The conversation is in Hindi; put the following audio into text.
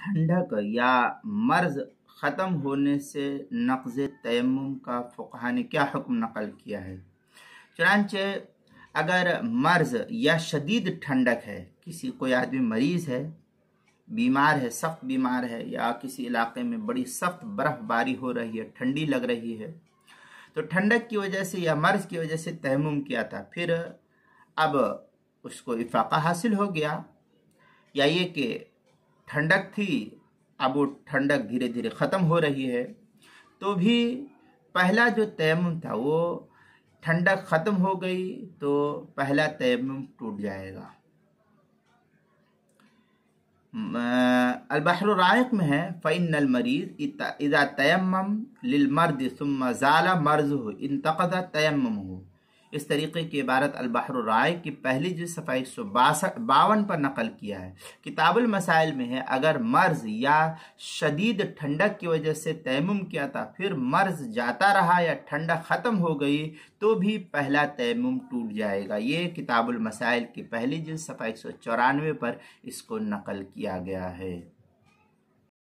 ठंडक या मर्ज ख़त्म होने से नक़ज़ तयम्मुम का फ़ुक़हा ने क्या हुक्म नक़ल किया है। चुनांचे अगर मर्ज या शदीद ठंडक है, किसी कोई आदमी मरीज़ है, बीमार है, सख्त बीमार है, या किसी इलाके में बड़ी सख्त बर्फ़बारी हो रही है, ठंडी लग रही है, तो ठंडक की वजह से या मर्ज की वजह से तयम्मुम किया था, फिर अब उसको इफ़ाक़ा हासिल हो गया, या ये कि ठंडक थी, अब वो ठंडक धीरे धीरे ख़त्म हो रही है, तो भी पहला जो तयम्मुम था वो ठंडक ख़त्म हो गई तो पहला तयम्मुम टूट जाएगा। अल-बहरुर राइक़ में है फ़इन्नल मरीज़ इज़ा तयम्मम लिल मर्द सुम्मा ज़ाला मर्ज़ुहु इंतक़ज़ा तयम्मुमुहु। इस तरीके की इबारत अल-बहरुर राइक़ की पहली जिल्द सफ़ा 152 पर नकल किया है। किताबुल मसाइल में है अगर मर्ज या शदीद ठंडक की वजह से तयम्मुम किया था, फिर मर्ज जाता रहा या ठंडक ख़त्म हो गई तो भी पहला तयम्मुम टूट जाएगा। ये किताबुल मसाइल की पहली जिल्द सफ़ा 194 पर इसको नकल किया गया है।